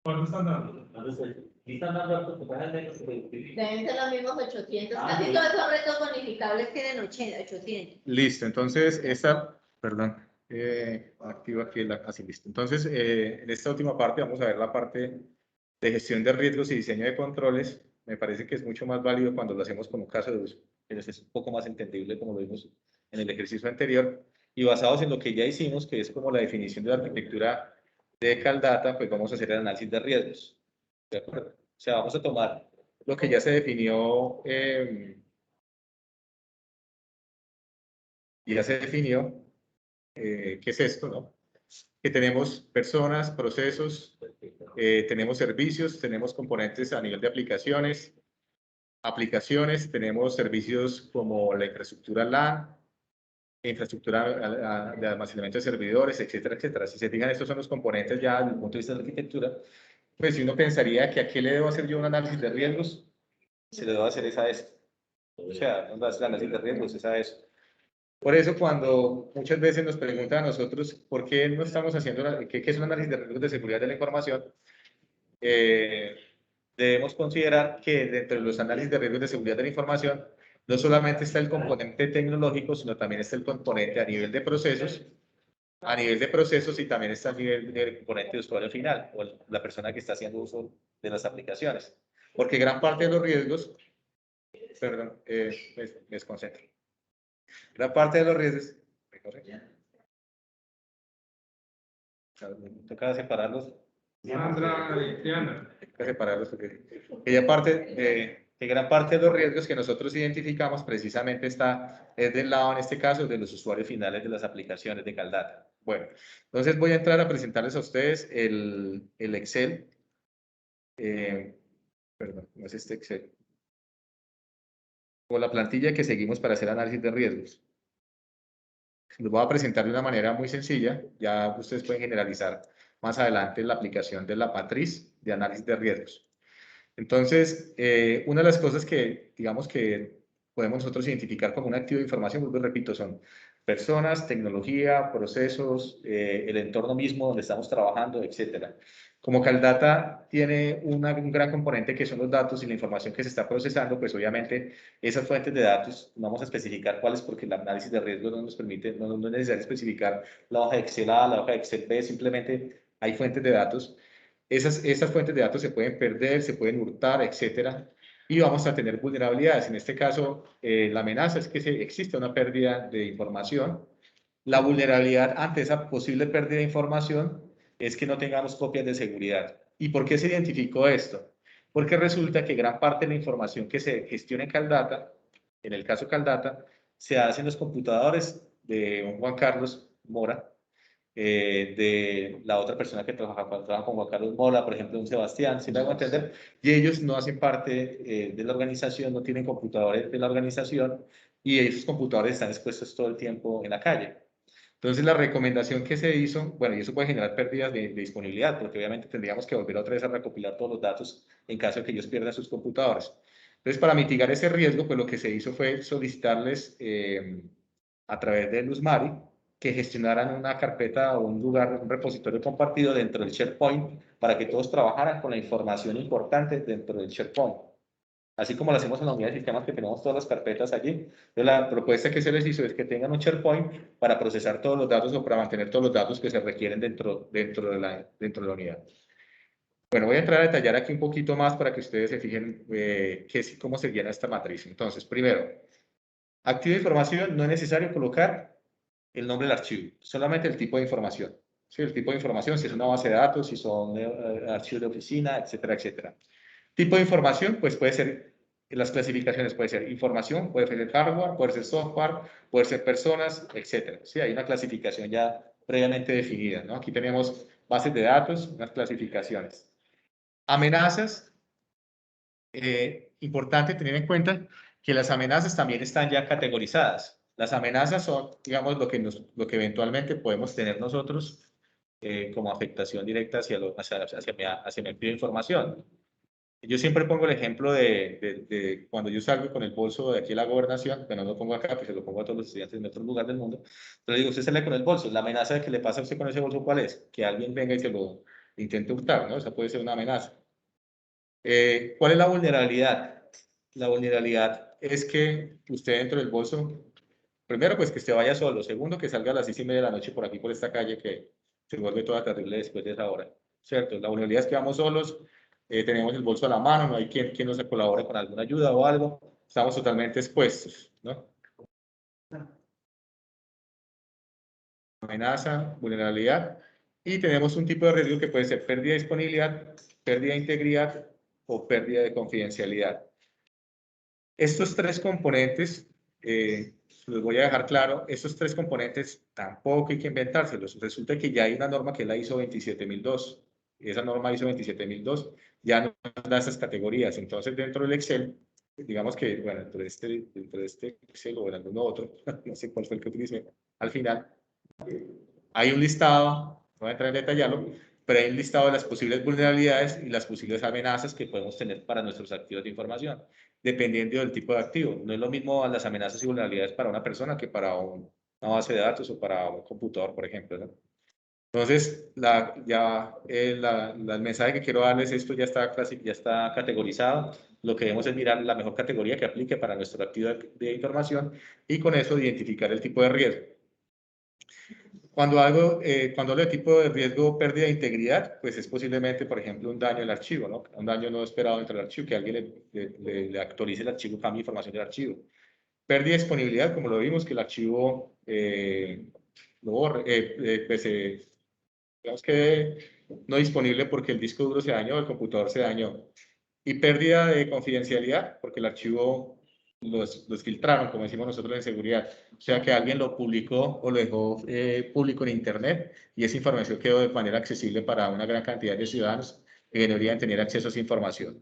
¿Cuánto están dando? ¿Y están dando altos porcentajes de Deben ser los mismos 800. Ah, Casi sí. todos esos retos bonificables tienen 800. Listo, entonces perdón, activo aquí así, listo. Entonces, en esta última parte vamos a ver la parte de gestión de riesgos y diseño de controles. Me parece que es mucho más válido cuando lo hacemos con un caso de uso, pero es un poco más entendible como lo vimos en el ejercicio anterior. Y basados en lo que ya hicimos, que es como la definición de la arquitectura de Caldata, pues vamos a hacer el análisis de riesgos. ¿De acuerdo? O sea, vamos a tomar lo que ya se definió ¿qué es esto, no? Que tenemos personas, procesos, tenemos servicios, tenemos componentes a nivel de aplicaciones, tenemos servicios como la infraestructura LAN, infraestructura de almacenamiento de servidores, etcétera, etcétera. Si se fijan, estos son los componentes ya desde el punto de vista de la arquitectura, pues si uno pensaría que a qué le debo hacer yo un análisis de riesgos, se le debo hacer es a esto. O sea, no hacer análisis de riesgos es a eso. Por eso cuando muchas veces nos preguntan a nosotros por qué no estamos haciendo, qué es un análisis de riesgos de seguridad de la información, debemos considerar que dentro de los análisis de riesgos de seguridad de la información no solamente está el componente tecnológico, sino también está el componente a nivel de procesos, y también está a nivel del componente de usuario final, o la persona que está haciendo uso de las aplicaciones. Porque gran parte de los riesgos, perdón, me desconcentro. Gran parte de los riesgos, toca separarlos. Sandra y Diana. Toca separarlos porque que gran parte de los riesgos que nosotros identificamos precisamente es del lado, en este caso, de los usuarios finales de las aplicaciones de Caldata. Bueno, entonces voy a entrar a presentarles a ustedes el Excel. Perdón, no es este Excel. O la plantilla que seguimos para hacer análisis de riesgos. Los voy a presentar de una manera muy sencilla. Ya ustedes pueden generalizar más adelante la aplicación de la matriz de análisis de riesgos. Entonces, una de las cosas que, digamos, que podemos nosotros identificar como un activo de información, vuelvo y repito, son personas, tecnología, procesos, el entorno mismo donde estamos trabajando, etcétera. Como Caldata tiene un gran componente que son los datos y la información que se está procesando, pues obviamente esas fuentes de datos, no vamos a especificar cuáles porque el análisis de riesgo no nos permite, no es necesario especificar la hoja de Excel A, la hoja de Excel B, simplemente hay fuentes de datos. Esas fuentes de datos se pueden perder, se pueden hurtar, etcétera, y vamos a tener vulnerabilidades. En este caso, la amenaza es que existe una pérdida de información. La vulnerabilidad ante esa posible pérdida de información es que no tengamos copias de seguridad. ¿Y por qué se identificó esto? Porque resulta que gran parte de la información que se gestiona en Caldata, en el caso Caldata, se hace en los computadores de Juan Carlos Mora, de la otra persona que trabaja con Juan Carlos Mola, por ejemplo, un Sebastián, si me hago entender, y ellos no hacen parte de la organización, no tienen computadores de la organización, y esos computadores están expuestos todo el tiempo en la calle. Entonces, la recomendación que se hizo, bueno, y eso puede generar pérdidas de disponibilidad, porque obviamente tendríamos que volver otra vez a recopilar todos los datos en caso de que ellos pierdan sus computadores. Entonces, para mitigar ese riesgo, pues lo que se hizo fue solicitarles a través de Luzmari que gestionaran una carpeta o un lugar, un repositorio compartido dentro del SharePoint para que todos trabajaran con la información importante dentro del SharePoint. Así como lo hacemos en la unidad de sistemas que tenemos todas las carpetas allí. Entonces, la propuesta que se les hizo es que tengan un SharePoint para procesar todos los datos o para mantener todos los datos que se requieren dentro de la unidad. Bueno, voy a entrar a detallar aquí un poquito más para que ustedes se fijen cómo se llena esta matriz. Entonces, primero, activo de información, no es necesario colocar el nombre del archivo, solamente el tipo de información. ¿Sí? El tipo de información, si es una base de datos, si son archivos de oficina, etcétera, etcétera. Tipo de información, pues puede ser, las clasificaciones puede ser información, puede ser hardware, puede ser software, puede ser personas, etcétera. Sí, hay una clasificación ya previamente definida, ¿no? Aquí tenemos bases de datos, unas clasificaciones. Amenazas, importante tener en cuenta que las amenazas también están ya categorizadas. Las amenazas son, digamos, lo que eventualmente podemos tener nosotros como afectación directa hacia mi activo de información. Yo siempre pongo el ejemplo de cuando yo salgo con el bolso de aquí a la gobernación, bueno, no lo pongo acá, pues se lo pongo a todos los estudiantes en otro lugar del mundo, pero digo, usted sale con el bolso, la amenaza de que le pasa a usted con ese bolso, ¿cuál es? Que alguien venga y intente hurtar, ¿no? Esa puede ser una amenaza. ¿Cuál es la vulnerabilidad? La vulnerabilidad es que usted dentro del bolso, primero, pues que usted vaya solo. Segundo, que salga a las 6:30 de la noche por aquí, por esta calle, que se vuelve toda terrible después de esa hora, ¿cierto? La vulnerabilidad es que vamos solos, tenemos el bolso a la mano, no hay quien nos colabore con alguna ayuda o algo, estamos totalmente expuestos, ¿no? Amenaza, vulnerabilidad, y tenemos un tipo de riesgo que puede ser pérdida de disponibilidad, pérdida de integridad o pérdida de confidencialidad. Estos tres componentes, los voy a dejar claro, estos tres componentes tampoco hay que inventárselos. Resulta que ya hay una norma que es la ISO 27002, y esa norma ISO 27002 ya nos da esas categorías. Entonces, dentro del Excel, digamos que, bueno, dentro de este Excel o en algún otro, no sé cuál fue el que utilicé, al final, hay un listado, no voy a entrar en detallarlo, pero hay un listado de las posibles vulnerabilidades y las posibles amenazas que podemos tener para nuestros activos de información, dependiendo del tipo de activo. No es lo mismo las amenazas y vulnerabilidades para una persona que para una base de datos o para un computador, por ejemplo, ¿no? Entonces, el mensaje que quiero darles, esto ya está categorizado. Lo que debemos es mirar la mejor categoría que aplique para nuestro activo de información y con eso identificar el tipo de riesgo. Cuando hablo de tipo de riesgo pérdida de integridad, pues es posiblemente, por ejemplo, un daño al archivo, ¿no? Un daño no esperado dentro del archivo, que alguien le actualice el archivo, cambie información del archivo. Pérdida de disponibilidad, como lo vimos, que el archivo lo borre, pues, digamos que no disponible porque el disco duro se dañó, el computador se dañó. Y pérdida de confidencialidad, porque el archivo los filtraron, como decimos nosotros en seguridad. O sea, que alguien lo publicó o lo dejó público en Internet y esa información quedó de manera accesible para una gran cantidad de ciudadanos que deberían tener acceso a esa información.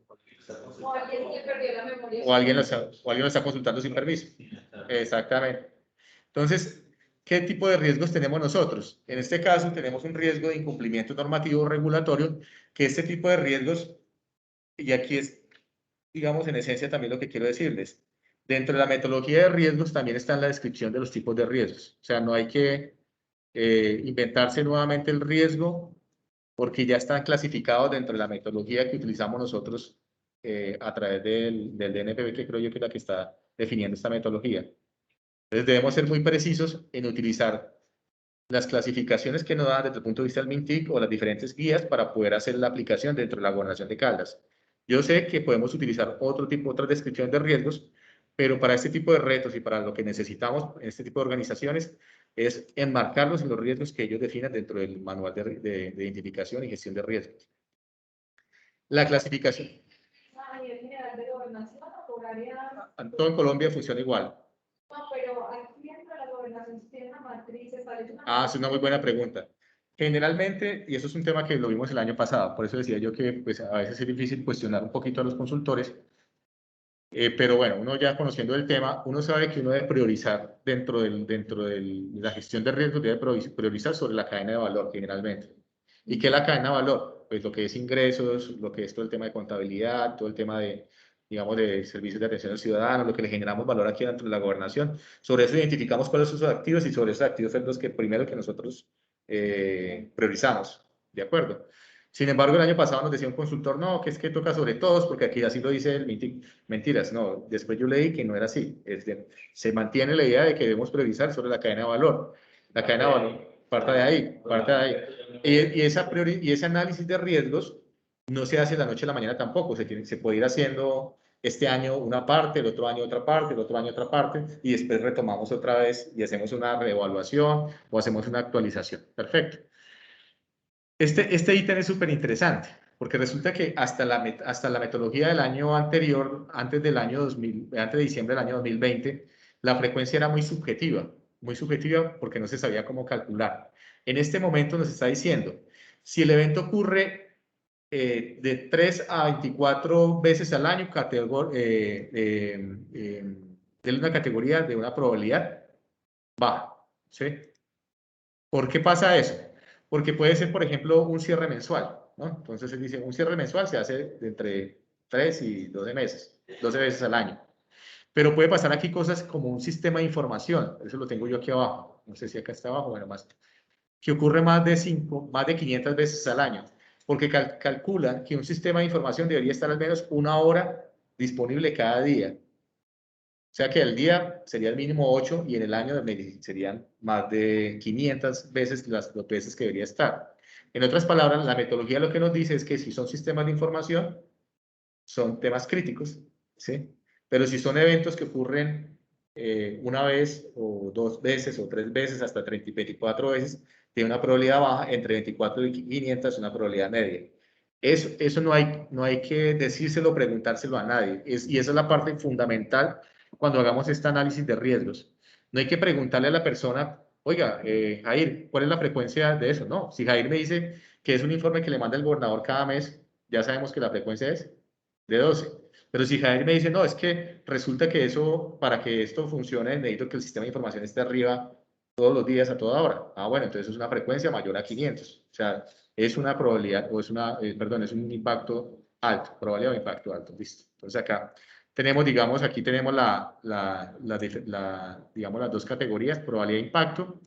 O alguien que perdió la memoria. O alguien lo está consultando sin permiso. Exactamente. Entonces, ¿qué tipo de riesgos tenemos nosotros? En este caso, tenemos un riesgo de incumplimiento normativo o regulatorio, que este tipo de riesgos, y aquí es, digamos, en esencia también lo que quiero decirles. Dentro de la metodología de riesgos también está en la descripción de los tipos de riesgos. O sea, no hay que inventarse nuevamente el riesgo porque ya están clasificados dentro de la metodología que utilizamos nosotros a través del DNPB, que creo yo que es la que está definiendo esta metodología. Entonces debemos ser muy precisos en utilizar las clasificaciones que nos dan desde el punto de vista del MINTIC o las diferentes guías para poder hacer la aplicación dentro de la gobernación de Caldas. Yo sé que podemos utilizar otra descripción de riesgos, pero para este tipo de retos y para lo que necesitamos en este tipo de organizaciones es enmarcarlos en los riesgos que ellos definan dentro del manual de identificación y gestión de riesgos. La clasificación. ¿El general de gobernación o por área? Todo en Colombia funciona igual. No, pero aquí dentro de la gobernación tiene una matriz, establece una Ah, es una muy buena pregunta. Generalmente, y eso es un tema que lo vimos el año pasado, por eso decía yo que pues, a veces es difícil cuestionar un poquito a los consultores, pero bueno, uno ya conociendo el tema, uno sabe que uno debe priorizar dentro de la gestión de riesgos, debe priorizar sobre la cadena de valor generalmente. ¿Y qué es la cadena de valor? Pues lo que es ingresos, lo que es todo el tema de contabilidad, todo el tema de, digamos, de servicios de atención al ciudadano, lo que le generamos valor aquí dentro de la gobernación. Sobre eso identificamos cuáles son sus activos y sobre esos activos son los que primero que nosotros priorizamos, ¿de acuerdo? Sin embargo, el año pasado nos decía un consultor, no, que es que toca sobre todos, porque aquí así lo dice el MINTIC. Mentiras, no, después yo leí que no era así. Se mantiene la idea de que debemos priorizar sobre la cadena de valor. La cadena de valor, parte de ahí, parte de ahí. Y ese análisis de riesgos no se hace de la noche a la mañana tampoco, se puede ir haciendo este año una parte, el otro año otra parte, el otro año otra parte, y después retomamos otra vez y hacemos una reevaluación o hacemos una actualización. Perfecto. Este ítem es súper interesante, porque resulta que hasta la metodología del año anterior, antes de diciembre del año 2020, la frecuencia era muy subjetiva porque no se sabía cómo calcular. En este momento nos está diciendo, si el evento ocurre de 3 a 24 veces al año, de una categoría de una probabilidad baja, ¿sí? ¿Por qué pasa eso? Porque puede ser, por ejemplo, un cierre mensual, ¿no? Entonces se dice, un cierre mensual se hace de entre 3 y 12 meses, 12 veces al año. Pero puede pasar aquí cosas como un sistema de información, eso lo tengo yo aquí abajo, no sé si acá está abajo, bueno, más, que ocurre más de 500 veces al año. porque calculan que un sistema de información debería estar al menos 1 hora disponible cada día. O sea que al día sería el mínimo 8 y en el año serían más de 500 veces las veces que debería estar. En otras palabras, la metodología lo que nos dice es que si son sistemas de información, son temas críticos, ¿sí? Pero si son eventos que ocurren una vez o 2 veces o 3 veces hasta 30 y 24 veces, tiene una probabilidad baja, entre 24 y 500 una probabilidad media. Eso no hay que decírselo, preguntárselo a nadie. Y esa es la parte fundamental cuando hagamos este análisis de riesgos. No hay que preguntarle a la persona, oiga, Jair, ¿cuál es la frecuencia de eso? No, si Jair me dice que es un informe que le manda el gobernador cada mes, ya sabemos que la frecuencia es de 12. Pero si Jair me dice, no, es que resulta que eso, para que esto funcione, necesito que el sistema de información esté arriba todos los días a toda hora. Ah, bueno, entonces es una frecuencia mayor a 500. O sea, es una probabilidad, o es una, perdón, es un impacto alto, probabilidad de impacto alto. Listo. Entonces acá tenemos, digamos, aquí tenemos digamos, las dos categorías, probabilidad de impacto.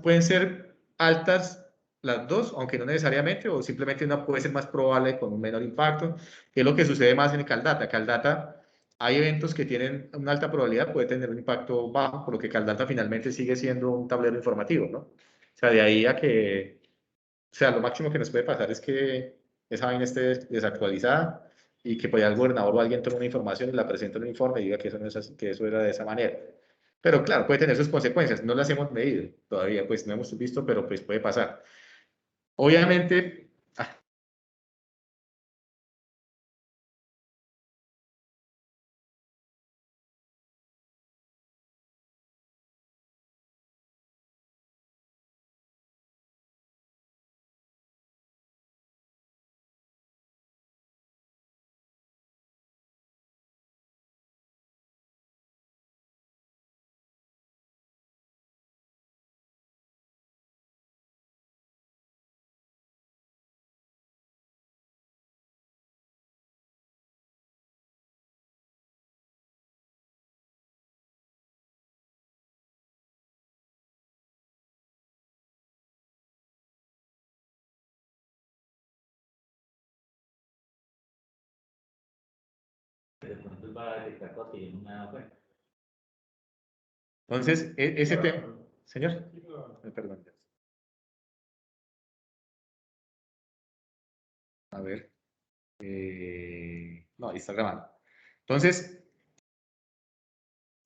Pueden ser altas las dos, aunque no necesariamente, o simplemente una puede ser más probable con un menor impacto, que es lo que sucede más en Caldata. Caldata, hay eventos que tienen una alta probabilidad, puede tener un impacto bajo, por lo que Caldata finalmente sigue siendo un tablero informativo, ¿no? O sea, de ahí a que, o sea, lo máximo que nos puede pasar es que esa vaina esté desactualizada y que por ahí el gobernador o alguien tome una información y la presente en un informe y diga que eso, no es así, que eso era de esa manera. Pero claro, puede tener sus consecuencias. No las hemos medido todavía, pues no hemos visto, pero pues puede pasar. Obviamente, De pronto va a detectar cosas que yo no me he dado cuenta. entonces, ese tema, señor, perdón. A ver, no, ahí está grabando. Entonces,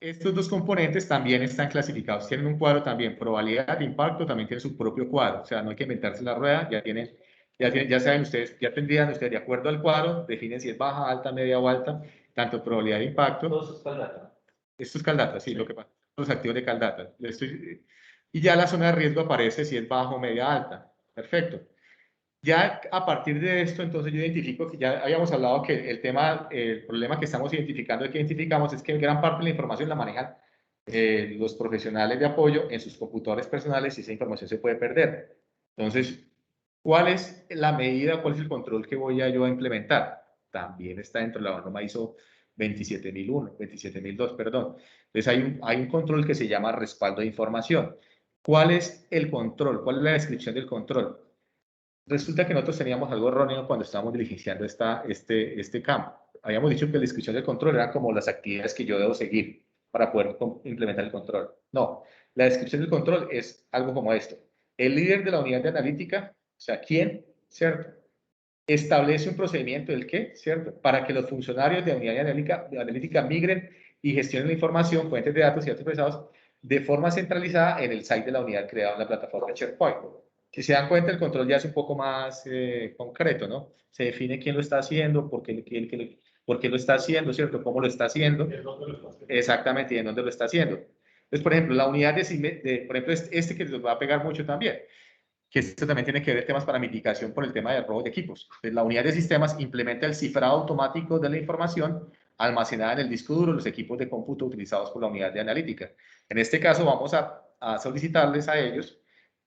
estos dos componentes también están clasificados, tienen un cuadro también, probabilidad de impacto también tiene su propio cuadro, o sea, no hay que inventarse la rueda, ya saben ustedes, ya tendrían ustedes de acuerdo al cuadro, definen si es baja, alta, media o alta, tanto probabilidad de impacto. Todo eso es Caldata. Esto es Caldata, sí, lo que pasa, los activos de Caldata. Y ya la zona de riesgo aparece si es baja o media alta, perfecto. Ya a partir de esto, entonces yo identifico que ya habíamos hablado que el problema que estamos identificando, que identificamos es que gran parte de la información la manejan los profesionales de apoyo en sus computadores personales y esa información se puede perder. Entonces, ¿cuál es la medida, cuál es el control que voy yo a implementar? También está dentro de la norma ISO 27002, perdón. Entonces hay un control que se llama respaldo de información. ¿Cuál es el control? ¿Cuál es la descripción del control? Resulta que nosotros teníamos algo erróneo cuando estábamos diligenciando este campo. Habíamos dicho que la descripción del control era como las actividades que yo debo seguir para poder implementar el control. No, la descripción del control es algo como esto. El líder de la unidad de analítica, o sea, ¿quién? ¿Cierto? Establece un procedimiento, ¿el qué? ¿Cierto? Para que los funcionarios de la unidad de analítica migren y gestionen la información, fuentes de datos y datos procesados de forma centralizada en el site de la unidad creada en la plataforma SharePoint. Si se dan cuenta, el control ya es un poco más concreto, ¿no? Se define quién lo está haciendo, por qué lo está haciendo, ¿cierto? ¿Cómo lo está haciendo? Exactamente, y en dónde lo está haciendo. Entonces, por ejemplo, la unidad por ejemplo, este que les va a pegar mucho también, que esto también tiene que ver temas para mitigación por el tema de robo de equipos. Entonces, la unidad de sistemas implementa el cifrado automático de la información almacenada en el disco duro de los equipos de cómputo utilizados por la unidad de analítica. En este caso, vamos a solicitarles a ellos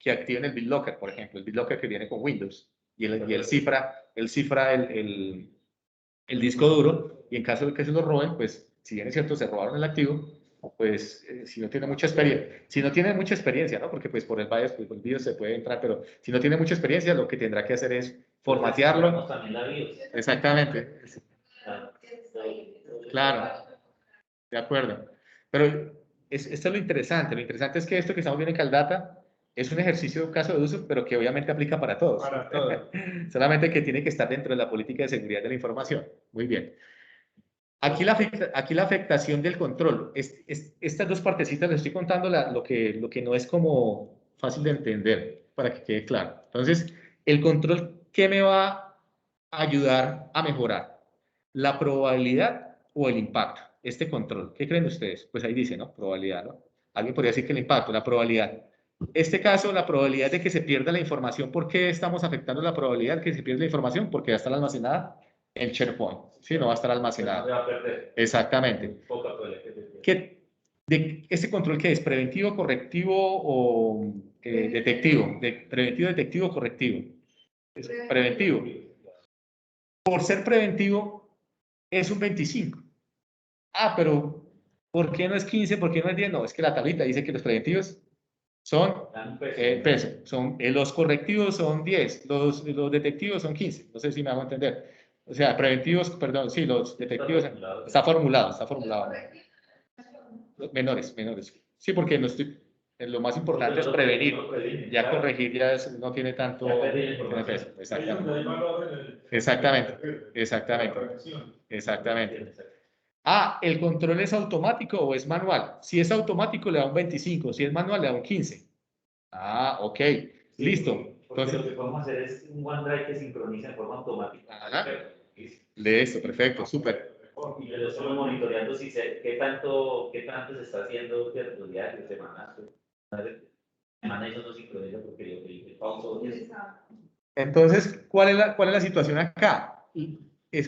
que activen el BitLocker, por ejemplo, el BitLocker que viene con Windows, y él cifra el disco duro, y en caso de que se lo roben, pues, si bien es cierto, se robaron el activo, pues si no tiene mucha experiencia, ¿no? Porque pues por el BIOS se puede entrar, pero si no tiene mucha experiencia, lo que tendrá que hacer es formatearlo. También la BIOS. Exactamente. Claro, de acuerdo. Pero esto es lo interesante. Lo interesante es que esto que estamos viendo en Caldata es un ejercicio de caso de uso, pero que obviamente aplica para todos. Para todos. Solamente que tiene que estar dentro de la política de seguridad de la información. Muy bien. Aquí la afectación del control. Estas dos partecitas les estoy contando lo que no es como fácil de entender, para que quede claro. Entonces, el control, ¿qué me va a ayudar a mejorar? ¿La probabilidad o el impacto? Este control. ¿Qué creen ustedes? Pues ahí dice, ¿no? Probabilidad, ¿no? Alguien podría decir que el impacto, la probabilidad. Este caso, la probabilidad de que se pierda la información. ¿Por qué estamos afectando la probabilidad de que se pierda la información? Porque ya está almacenada en SharePoint. Sí, no va a estar almacenada. No se va a perder. Exactamente. Poca probabilidad que se pierda. ¿Este control qué es? ¿Preventivo, correctivo o detectivo? Preventivo, detectivo, correctivo. Es preventivo. Por ser preventivo es un 25. Ah, pero ¿por qué no es 15? ¿Por qué no es 10? No, es que la tablita dice que los preventivos son Dan peso. peso. Los correctivos son 10, los detectivos son 15. No sé si me hago entender. O sea, preventivos, perdón, sí, los detectivos. Está formulado. Menores. Sí, porque lo más importante es prevenir. Ya corregir no tiene tanto tiene peso. Exactamente. Ah, ¿el control es automático o es manual? Si es automático le da un 25, si es manual le da un 15. Ah, ok. Listo. Porque Entonces, lo que podemos hacer es un OneDrive que sincroniza en forma automática. Ajá. Listo, perfecto, súper. Y yo lo estoy monitoreando si qué tanto se está haciendo ciertos diarios, semanas. Semana eso no sincroniza porque yo el pauso. Entonces, ¿cuál es la situación acá?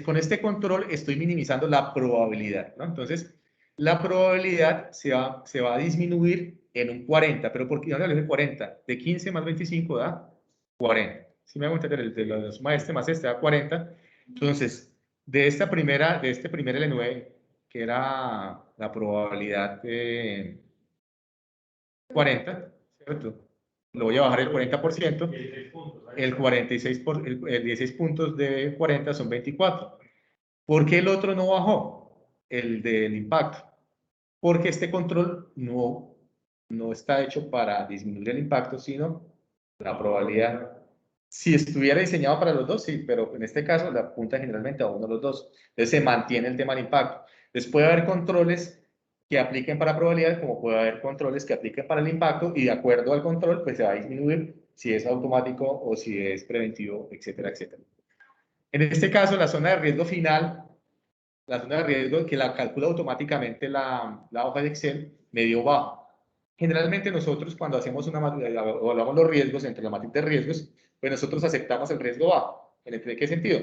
Con este control estoy minimizando la probabilidad, ¿no? Entonces, la probabilidad se va a disminuir en un 40, pero ¿por qué no le 40? De 15 más 25 da 40. Si me hago entender, la suma este más este da 40. Entonces, de este primer L9, que era la probabilidad de 40, ¿cierto? Lo voy a bajar el 40%. El 16 puntos de 40 son 24. ¿Por qué el otro no bajó? El del impacto. Porque este control no está hecho para disminuir el impacto, sino la probabilidad. Si estuviera diseñado para los dos, sí, pero en este caso la apunta generalmente a uno de los dos. Entonces se mantiene el tema del impacto. Entonces puede haber controles que apliquen para probabilidad, como puede haber controles que apliquen para el impacto, y de acuerdo al control, pues se va a disminuir si es automático o si es preventivo, etcétera, etcétera. En este caso, la zona de riesgo final, la zona de riesgo que la calcula automáticamente la hoja de Excel, medio bajo. Generalmente nosotros cuando hacemos evaluamos los riesgos entre la matriz de riesgos, pues nosotros aceptamos el riesgo bajo. ¿En qué sentido?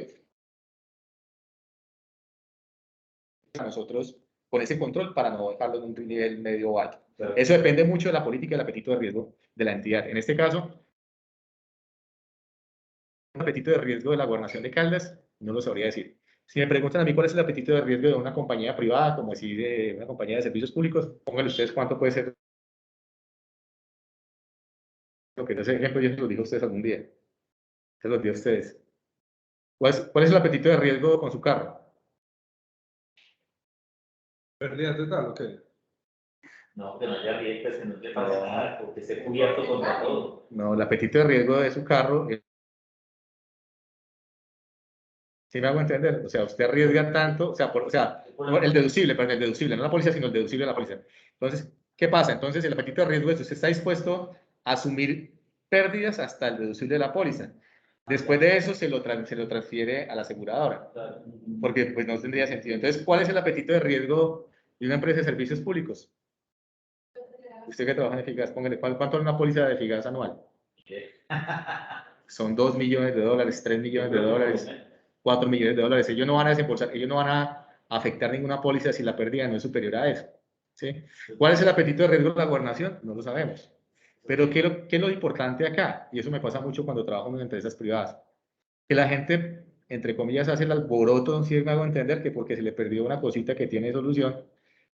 A nosotros con ese control para no dejarlo en un nivel medio alto. Claro. Eso depende mucho de la política y del apetito de riesgo de la entidad. En este caso, el apetito de riesgo de la Gobernación de Caldas, no lo sabría decir. Si me preguntan a mí cuál es el apetito de riesgo de una compañía privada, como decir de una compañía de servicios públicos, pónganle ustedes cuánto puede ser. Lo que ese ejemplo yo se lo digo a ustedes algún día. Se los digo a ustedes. ¿Cuál es el apetito de riesgo con su carro? ¿Pérdida total o qué? No, que no haya riesgos, que no le pase nada, porque esté cubierto contra todo. No, el apetito de riesgo de su carro es... ¿Sí me hago entender? O sea, usted arriesga tanto, el deducible, perdón, el deducible, no la póliza, sino el deducible de la póliza. Entonces, ¿qué pasa? Entonces, el apetito de riesgo es usted está dispuesto a asumir pérdidas hasta el deducible de la póliza. Después de eso, se lo transfiere a la aseguradora, porque pues no tendría sentido. Entonces, ¿cuál es el apetito de riesgo de una empresa de servicios públicos? Usted que trabaja en Figas, póngale, ¿cuánto es una póliza de Figas anual? Son 2 millones de dólares, 3 millones de dólares. 4 millones de dólares. Ellos no van a desembolsar, ellos no van a afectar ninguna póliza si la pérdida no es superior a eso. ¿Sí? ¿Cuál es el apetito de riesgo de la gobernación? No lo sabemos. Pero ¿qué es lo importante acá? Y eso me pasa mucho cuando trabajo en empresas privadas. Que la gente, entre comillas, hace el alboroto, si me hago entender, que porque se le perdió una cosita que tiene solución,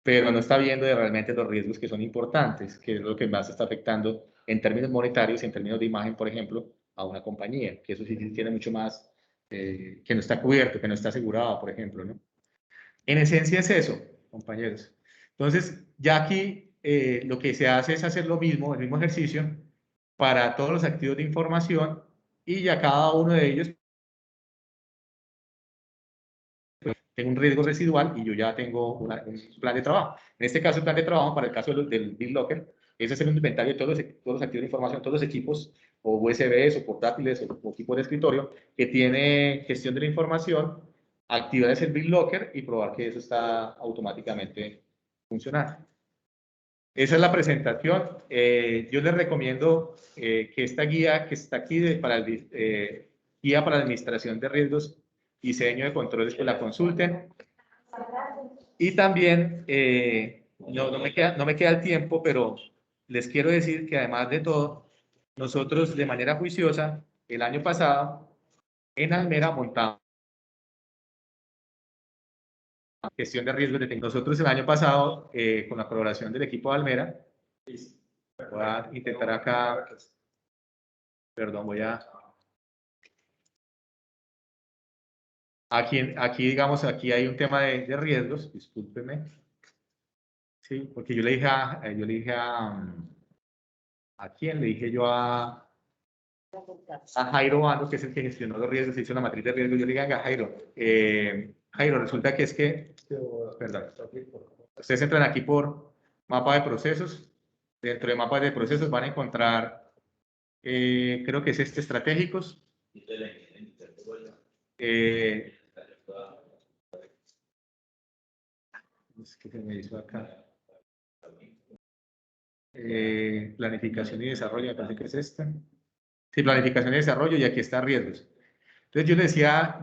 pero no está viendo de realmente los riesgos que son importantes, que es lo que más está afectando en términos monetarios y en términos de imagen, por ejemplo, a una compañía, que eso sí tiene mucho más, que no está cubierto, que no está asegurado, por ejemplo, ¿no? En esencia es eso, compañeros. Entonces, ya aquí lo que se hace es hacer lo mismo, el mismo ejercicio, para todos los activos de información y ya cada uno de ellos tengo un riesgo residual y yo ya tengo un plan de trabajo. En este caso, el plan de trabajo, para el caso del BitLocker, es hacer un inventario de todos los activos de información, todos los equipos, o USBs, o portátiles, o equipos de escritorio, que tiene gestión de la información, activar el BitLocker y probar que eso está automáticamente funcionando. Esa es la presentación. Yo les recomiendo que esta guía que está aquí, guía para la administración de riesgos y diseño de controles, pues la consulten. Y también, no me queda el tiempo, pero les quiero decir que además de todo, nosotros de manera juiciosa, el año pasado, en Almera montamos gestión de riesgos de tecnología. Nosotros el año pasado, con la colaboración del equipo de Almera, voy a intentar acá, perdón, aquí digamos, aquí hay un tema de riesgos, discúlpeme. Sí, porque yo le dije ¿a quién? Le dije yo a Jairo Bando, que es el que gestionó los riesgos, se hizo una matriz de riesgos. Yo le dije, Jairo, Jairo, resulta que es que, perdón, ustedes entran aquí por mapa de procesos. Dentro de mapa de procesos van a encontrar, creo que es estratégicos. Es que se me hizo acá. Planificación y desarrollo, me parece que es esta. Sí, planificación y desarrollo, y aquí están riesgos. Entonces yo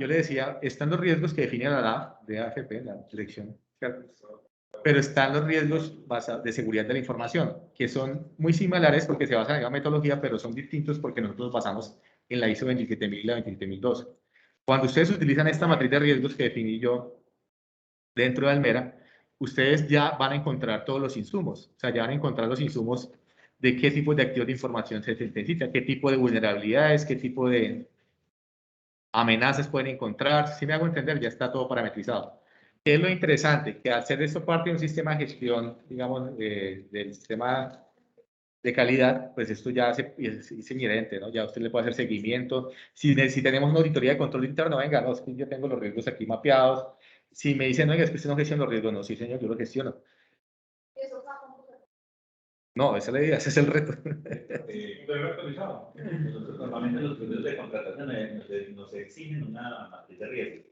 le decía, están los riesgos que define la DAF, de AFP, la dirección, pero están los riesgos de seguridad de la información, que son muy similares porque se basan en la metodología, pero son distintos porque nosotros nos basamos en la ISO 27000 y la 27012. Cuando ustedes utilizan esta matriz de riesgos que definí yo dentro de Almera, ustedes ya van a encontrar todos los insumos, o sea, ya van a encontrar los insumos de qué tipo de activos de información se necesita, qué tipo de vulnerabilidades, qué tipo de amenazas pueden encontrar. Si me hago entender, ya está todo parametrizado. ¿Qué es lo interesante? Que al ser esto parte de un sistema de gestión, digamos, del sistema de calidad, pues esto ya es inherente, ¿no? Ya usted le puede hacer seguimiento. Si tenemos una auditoría de control interno, venga, no, es que yo tengo los riesgos aquí mapeados. Si me dicen, oiga, es que usted no gestiona los riesgos, no, sí, señor, yo lo gestiono. No, esa es la idea, ese es el reto. Nosotros normalmente los procesos de contratación nos exigen una matriz de riesgo.